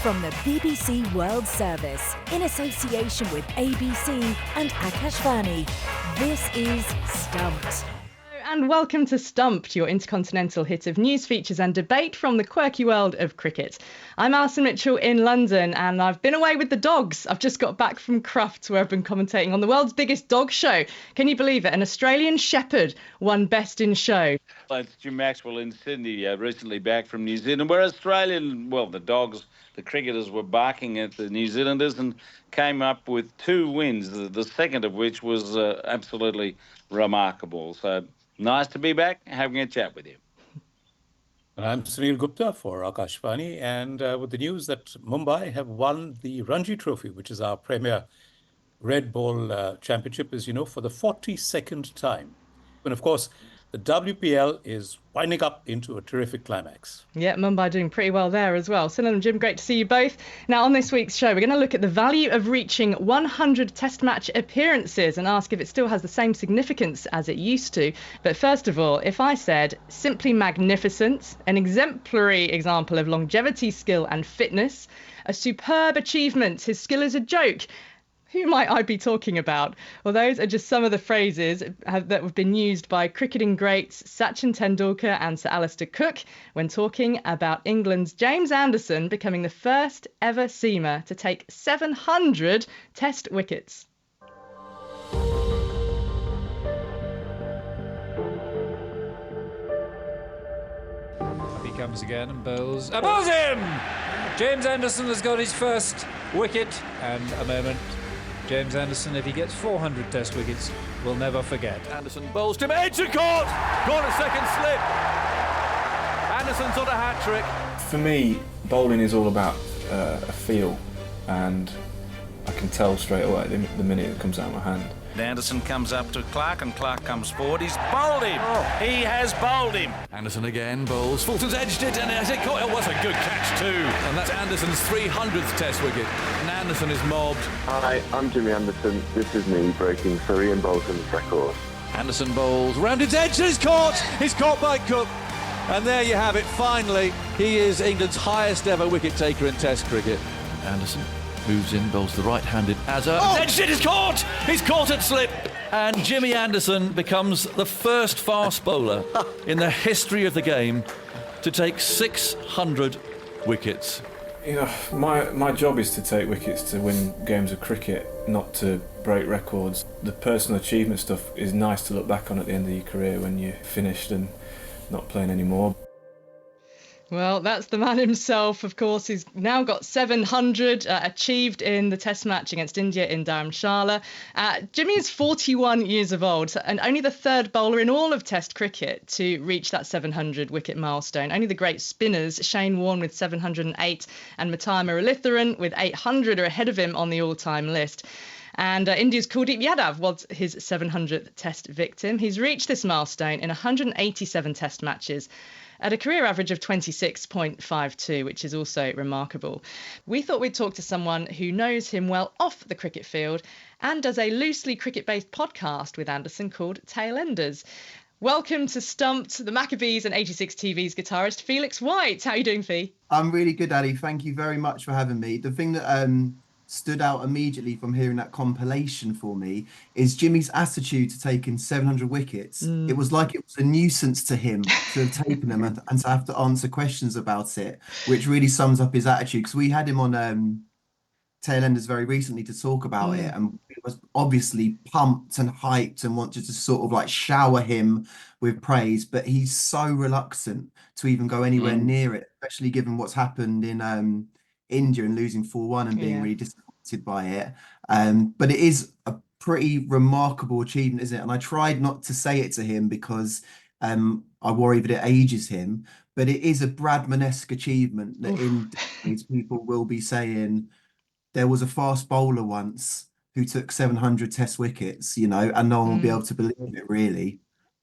From the BBC World Service, in association with ABC and Akashvani, this is Stumped. And welcome to Stumped, your intercontinental hit of news, features and debate from the quirky world of cricket. I'm Alison Mitchell in London, and I've been away with the dogs. I've just got back from Crufts, where I've been commentating on the world's biggest dog show. Can you believe it? An Australian Shepherd won Best in Show. It's Maxwell in Sydney, recently back from New Zealand, where Australian, the dogs, the cricketers were barking at the New Zealanders and came up with 2 wins, the second of which was absolutely remarkable. So nice to be back having a chat with you. And I'm Sunil Gupta for Akashvani, and with the news that Mumbai have won the Ranji Trophy, which is our premier red ball championship, as you know, for the 42nd time. And of course, the WPL is winding up into a terrific climax. Yeah, Mumbai doing pretty well there as well. Sunil and Jim, great to see you both. Now, on this week's show, we're going to look at the value of reaching 100 Test match appearances and ask if it still has the same significance as it used to. But first of all, if I said simply magnificent, an exemplary example of longevity, skill and fitness, a superb achievement, his skill is a joke, who might I be talking about? Well, those are just some of the phrases that have been used by cricketing greats Sachin Tendulkar and Sir Alistair Cook when talking about England's James Anderson becoming the first ever seamer to take 700 Test wickets. He comes again and bowls. Bowls him! James Anderson has got his first wicket, and a moment. James Anderson, if he gets 400 Test wickets, will never forget. Anderson bowls to edge and caught! Caught a second slip. Anderson's on a hat-trick. For me, bowling is all about a feel, and I can tell straight away the minute it comes out of my hand. Anderson comes up to Clark, and Clark comes forward. He's bowled him. He has bowled him. Anderson again bowls. Fulton's edged it, and has it caught? It was a good catch too. And that's Anderson's 300th Test wicket. And Anderson is mobbed. Hi, I'm Jimmy Anderson. This is me breaking Sir Ian Bolton's record. Anderson bowls round its edge, and he's caught. He's caught by Cook. And there you have it. Finally, he is England's highest ever wicket taker in Test cricket. Anderson moves in, bowls the right-handed Azhar. Edged it, he's caught! He's caught at slip. And Jimmy Anderson becomes the first fast bowler in the history of the game to take 600 wickets. You know, my job is to take wickets to win games of cricket, not to break records. The personal achievement stuff is nice to look back on at the end of your career when you're finished and not playing anymore. Well, that's the man himself, of course. He's now got 700 achieved in the Test match against India in Dharamshala. Jimmy is 41 years of old and only the third bowler in all of Test cricket to reach that 700 wicket milestone. Only the great spinners, Shane Warne with 708 and Mataya Muralitharan with 800 are ahead of him on the all-time list. And India's Kuldeep Yadav was his 700th Test victim. He's reached this milestone in 187 Test matches at a career average of 26.52, which is also remarkable. We thought we'd talk to someone who knows him well off the cricket field and does a loosely cricket-based podcast with Anderson called Tailenders. Welcome to Stumped, the Maccabees and 86 TV's guitarist Felix White. How are you doing, Fee? I'm really good, Ali. Thank you very much for having me. The thing that stood out immediately from hearing that compilation for me is Jimmy's attitude to taking 700 wickets. It was like it was a nuisance to him to have taken them and to have to answer questions about it, which really sums up his attitude, because we had him on Tailenders very recently to talk about it, and he was obviously pumped and hyped and wanted to sort of like shower him with praise, but he's so reluctant to even go anywhere near it, especially given what's happened in India and losing 4-1 and being really disappointed by it. But it is a pretty remarkable achievement, isn't it? And I tried not to say it to him because I worry that it ages him, but it is a Bradman-esque achievement that in decades people will be saying there was a fast bowler once who took 700 Test wickets, you know, and no one will be able to believe it, really.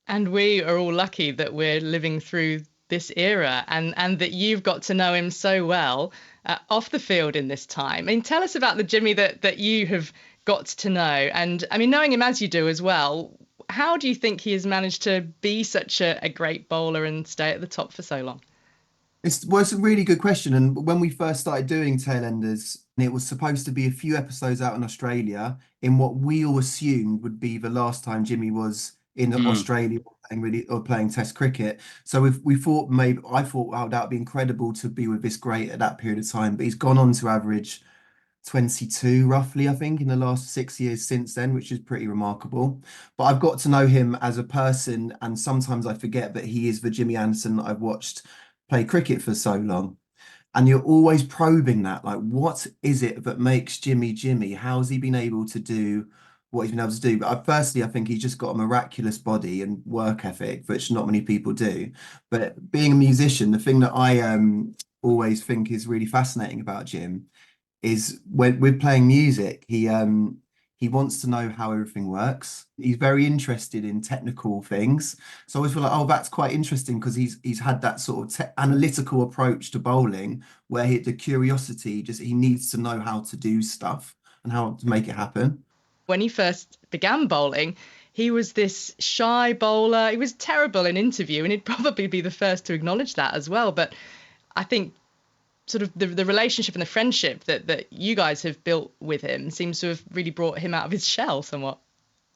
And we are all lucky that we're living through this era and that you've got to know him so well off the field in this time. I mean, tell us about the Jimmy that you have got to know. And I mean, knowing him as you do as well, how do you think he has managed to be such a great bowler and stay at the top for so long? It's a really good question. And when we first started doing Tailenders, it was supposed to be a few episodes out in Australia in what we all assumed would be the last time Jimmy was in Australia playing Test cricket. So we thought maybe I thought, wow, that would be incredible to be with this great at that period of time. But he's gone on to average 22 roughly, I think, in the last 6 years since then, which is pretty remarkable. But I've got to know him as a person, and sometimes I forget that he is the Jimmy Anderson that I've watched play cricket for so long. And you're always probing that, like, what is it that makes Jimmy Jimmy? How's he been able to do what he's been able to do? But firstly, I think he's just got a miraculous body and work ethic, which not many people do. But being a musician, the thing that I always think is really fascinating about Jim is when we're playing music, he wants to know how everything works. He's very interested in technical things. So I always feel like, oh, that's quite interesting because he's had that sort of analytical approach to bowling where the curiosity, just he needs to know how to do stuff and how to make it happen. When he first began bowling, he was this shy bowler. He was terrible in interview, and he'd probably be the first to acknowledge that as well. But I think sort of the relationship and the friendship that you guys have built with him seems to have really brought him out of his shell somewhat.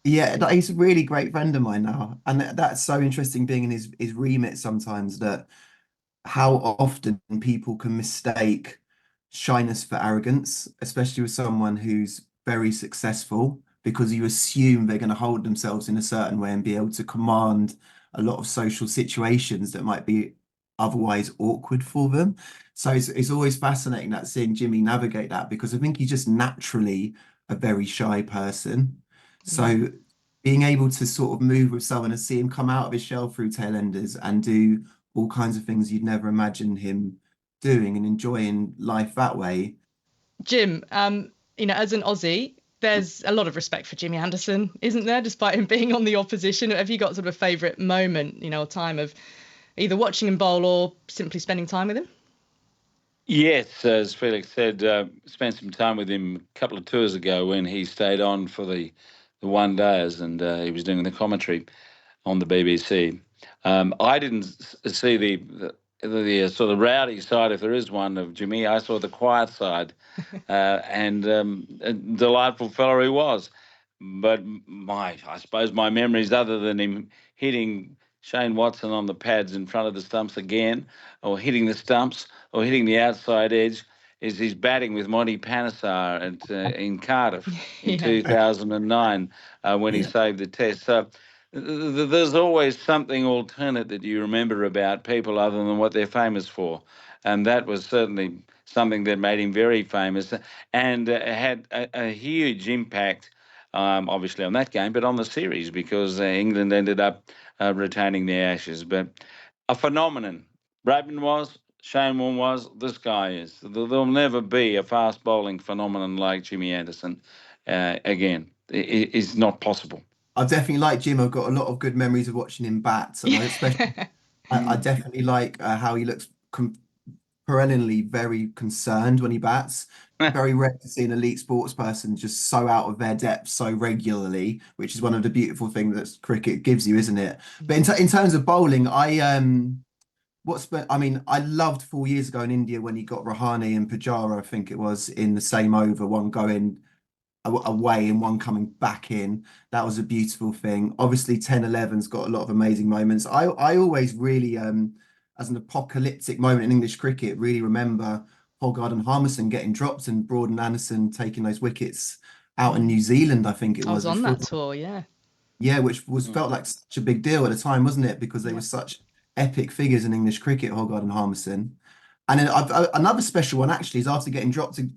Yeah, he's a really great friend of mine now. And that's so interesting being in his remit sometimes, that how often people can mistake shyness for arrogance, especially with someone who's very successful, because you assume they're going to hold themselves in a certain way and be able to command a lot of social situations that might be otherwise awkward for them. So it's always fascinating that seeing Jimmy navigate that, because I think he's just naturally a very shy person. So being able to sort of move with someone and see him come out of his shell through Tailenders and do all kinds of things you'd never imagine him doing and enjoying life that way. Jim, as an Aussie, there's a lot of respect for Jimmy Anderson, isn't there, despite him being on the opposition? Have you got sort of a favourite moment, a time of either watching him bowl or simply spending time with him? Yes, as Felix said, spent some time with him a couple of tours ago when he stayed on for the one days, and he was doing the commentary on the BBC. I didn't see the sort of rowdy side, if there is one, of Jimmy. I saw the quiet side, and a delightful fellow he was. But I suppose my memories, other than him hitting Shane Watson on the pads in front of the stumps again, or hitting the stumps, or hitting the outside edge, is his batting with Monty Panesar in Cardiff in 2009 when he saved the Test. So there's always something alternate that you remember about people other than what they're famous for. And that was certainly something that made him very famous and had a huge impact, obviously, on that game, but on the series, because England ended up retaining the Ashes. But a phenomenon. Bradman was, Shane Warne was, this guy is. There'll never be a fast bowling phenomenon like Jimmy Anderson again. It's not possible. I definitely like Jim. I've got a lot of good memories of watching him bat, and I definitely like how he looks perennially very concerned when he bats. Very rare to see an elite sports person just so out of their depth so regularly, which is one of the beautiful things that cricket gives you, isn't it? But in terms of bowling, I loved 4 years ago in India when he got Rahane and Pujara, I think it was, in the same over, one going away and one coming back in. That was a beautiful thing. Obviously 10-11's got a lot of amazing moments. I always really as an apocalyptic moment in English cricket really remember Hoggard and Harmison getting dropped and Broad and Anderson taking those wickets out in New Zealand, I think it was. I was on that tour, yeah. Yeah, which felt like such a big deal at the time, wasn't it? Because they were such epic figures in English cricket, Hoggard and Harmison. And then another special one actually is after getting dropped for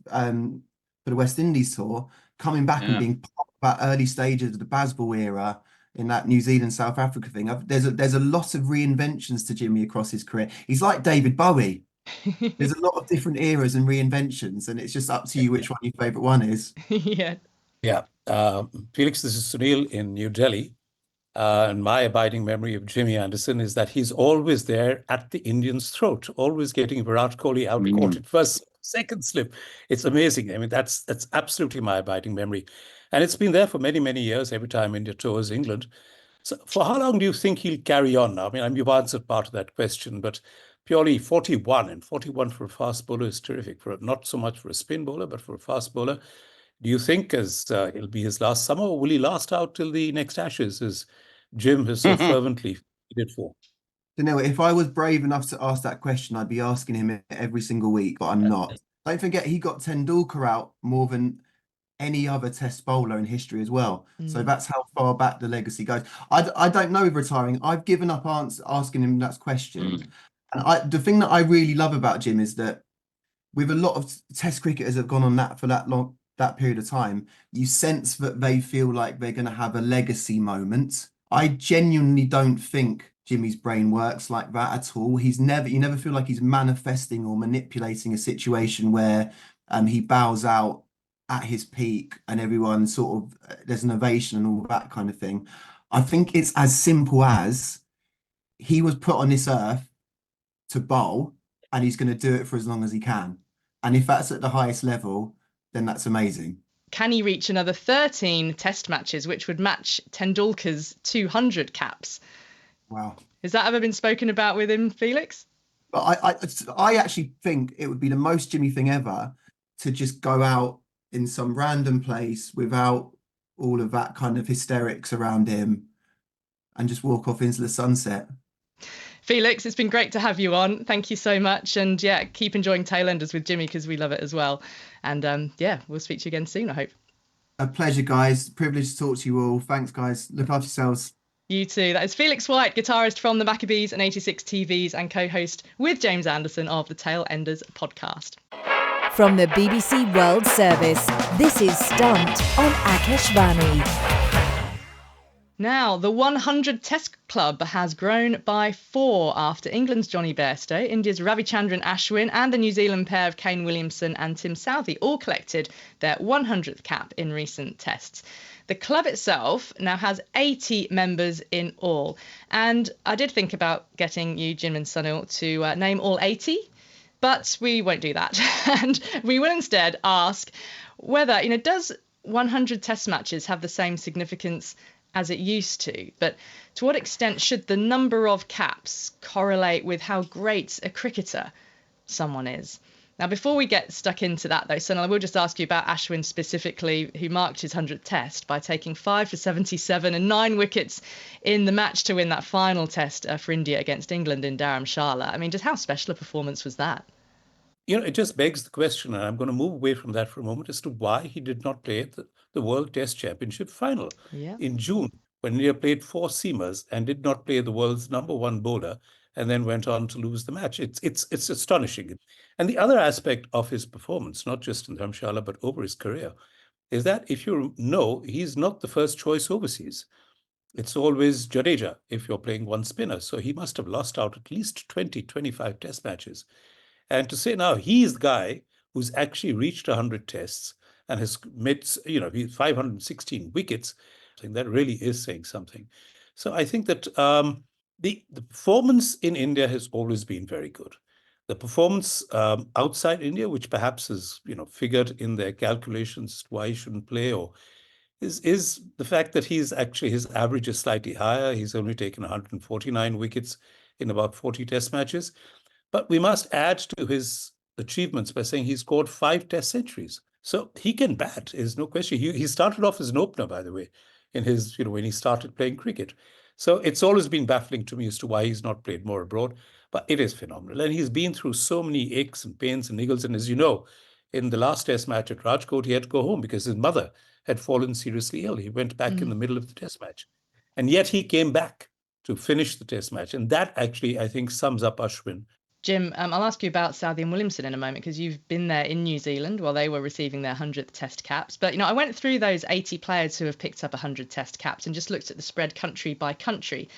the West Indies tour, coming back and being part of that early stages of the Bazball era in that New Zealand South Africa thing. There's a lot of reinventions to Jimmy across his career. He's like David Bowie. There's a lot of different eras and reinventions, and it's just up to you which one your favorite one is. Yeah. Felix, this is Sunil in New Delhi. And my abiding memory of Jimmy Anderson is that he's always there at the Indian's throat, always getting Virat Kohli out caught at first, second slip. It's amazing. I mean, that's absolutely my abiding memory. And it's been there for many, many years, every time India tours England. So for how long do you think he'll carry on? I mean, you've answered part of that question, but purely 41, and 41 for a fast bowler is terrific. Not so much for a spin bowler, but for a fast bowler. Do you think as it'll be his last summer, or will he last out till the next Ashes, as Jim has so fervently pleaded for? You know, if I was brave enough to ask that question, I'd be asking him every single week, but I'm not. Don't forget, he got Tendulkar out more than any other Test bowler in history as well. So that's how far back the legacy goes. I don't know with retiring. I've given up asking him that question. And the thing that I really love about Jim is that with a lot of Test cricketers have gone on that for that period of time, you sense that they feel like they're going to have a legacy moment. I genuinely don't think Jimmy's brain works like that at all. You never feel like he's manifesting or manipulating a situation where he bows out at his peak and everyone sort of there's an ovation and all that kind of thing. I think it's as simple as he was put on this earth to bowl, and he's going to do it for as long as he can. And if that's at the highest level, then that's amazing. Can he reach another 13 Test matches, which would match Tendulkar's 200 caps? Wow. Has that ever been spoken about with him, Felix? I actually think it would be the most Jimmy thing ever to just go out in some random place without all of that kind of hysterics around him and just walk off into the sunset. Felix, it's been great to have you on. Thank you so much. And yeah, keep enjoying Tailenders with Jimmy because we love it as well. And yeah, we'll speak to you again soon, I hope. A pleasure, guys. Privilege to talk to you all. Thanks, guys. Look after yourselves. You too. That is Felix White, guitarist from the Maccabees and 86 TVs and co-host with James Anderson of the Tailenders podcast. From the BBC World Service, this is Stumped on Akashvani. Now, the 100 Test Club has grown by 4 after England's Jonny Bairstow, India's Ravichandran Ashwin and the New Zealand pair of Kane Williamson and Tim Southee all collected their 100th cap in recent tests. The club itself now has 80 members in all. And I did think about getting you, Jim and Sunil, to name all 80, but we won't do that. And we will instead ask whether, does 100 Test matches have the same significance as it used to? But to what extent should the number of caps correlate with how great a cricketer someone is? Now, before we get stuck into that, though, Sunil, I will just ask you about Ashwin specifically, who marked his 100th Test by taking 5 for 77 and 9 wickets in the match to win that final Test for India against England in Dharamshala. I mean, just how special a performance was that? It just begs the question, and I'm going to move away from that for a moment, as to why he did not play at the World Test Championship final in June, when India played 4 seamers and did not play the world's #1 bowler, and then went on to lose the match. It's astonishing. And the other aspect of his performance, not just in Dharamshala, but over his career, is that if you know, he's not the first choice overseas. It's always Jadeja if you're playing one spinner. So he must have lost out at least 20, 25 Test matches. And to say now he's the guy who's actually reached 100 tests and has made, 516 wickets, I think that really is saying something. So I think that the performance in India has always been very good. The performance outside India, which perhaps is, figured in their calculations why he shouldn't play, or is the fact that his average is slightly higher. He's only taken 149 wickets in about 40 Test matches. But we must add to his achievements by saying he scored 5 Test centuries. So he can bat, is no question. He started off as an opener, by the way, in his, when he started playing cricket. So it's always been baffling to me as to why he's not played more abroad. But it is phenomenal. And he's been through so many aches and pains and niggles. And as you know, in the last Test match at Rajkot, he had to go home because his mother had fallen seriously ill. He went back in the middle of the Test match. And yet he came back to finish the Test match. And that actually, I think, sums up Ashwin. Jim, I'll ask you about Southee and Williamson in a moment because you've been there in New Zealand while they were receiving their 100th Test caps. But, I went through those 80 players who have picked up 100 Test caps and just looked at the spread country by country.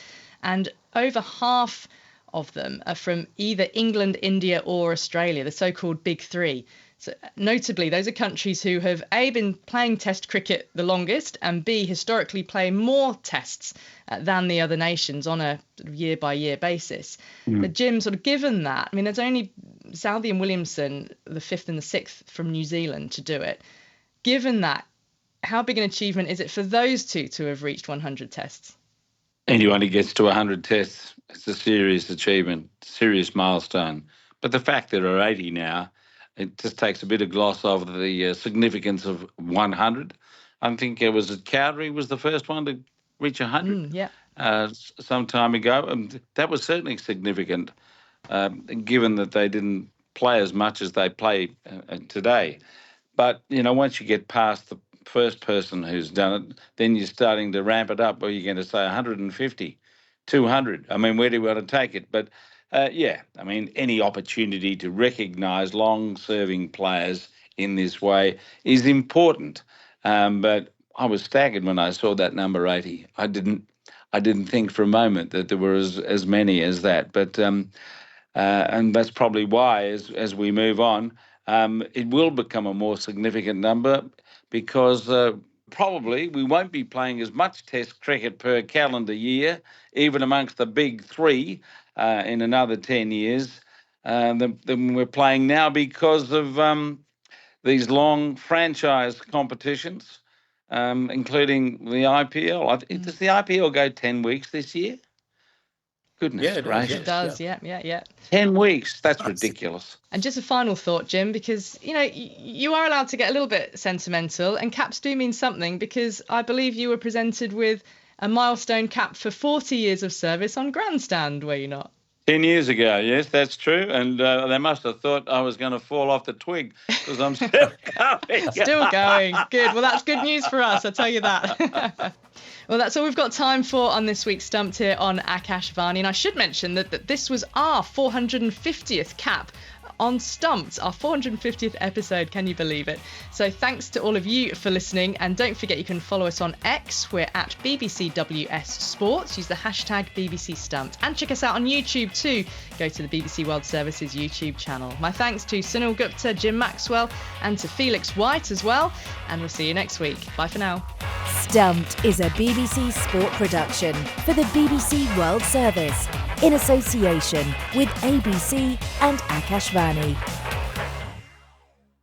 And over half of them are from either England, India or Australia, the so-called Big Three. So notably, those are countries who have A, been playing Test cricket the longest, and B, historically play more Tests than the other nations on a year-by-year basis. But Jim, given that, there's only Southee and Williamson, the 5th and the 6th from New Zealand to do it. Given that, how big an achievement is it for those two to have reached 100 Tests? Anyone who gets to 100 tests, it's a serious achievement, serious milestone. But the fact that there are 80 now, it just takes a bit of gloss off the significance of 100. I think it was Cowdery was the first one to reach 100 some time ago. And that was certainly significant, given that they didn't play as much as they play today. But, once you get past the first person who's done it, then you're starting to ramp it up, or you're going to say 150, 200. I mean, where do we want to take it? But, any opportunity to recognise long-serving players in this way is important. But I was staggered when I saw that number 80. I didn't think for a moment that there were as many as that. But and that's probably why, as we move on, it will become a more significant number, because probably we won't be playing as much Test cricket per calendar year, even amongst the big three, in another 10 years than we're playing now, because of these long franchise competitions, including the IPL. Does the IPL go 10 weeks this year? Goodness gracious. It does, yeah. 10 weeks, that's ridiculous. And just a final thought, Jim, because, you are allowed to get a little bit sentimental, and caps do mean something, because I believe you were presented with a milestone cap for 40 years of service on Grandstand, were you not? 10 years ago, yes, that's true. And they must have thought I was going to fall off the twig, because I'm still going. Still going. Good. Well, that's good news for us, I'll tell you that. Well, that's all we've got time for on this week's Stumped here on Akashvani. And I should mention that this was our 450th cap on Stumped, our 450th episode. Can you believe it? So thanks to all of you for listening, and don't forget you can follow us on X. We're at BBCWS Sports. Use the hashtag BBC Stumped, and check us out on YouTube too. Go to the BBC World Service's YouTube channel. My thanks to Sunil Gupta, Jim Maxwell, and to Felix White as well, and we'll see you next week. Bye for now. Stumped is a BBC Sport production for the BBC World Service in association with ABC and Akashvani.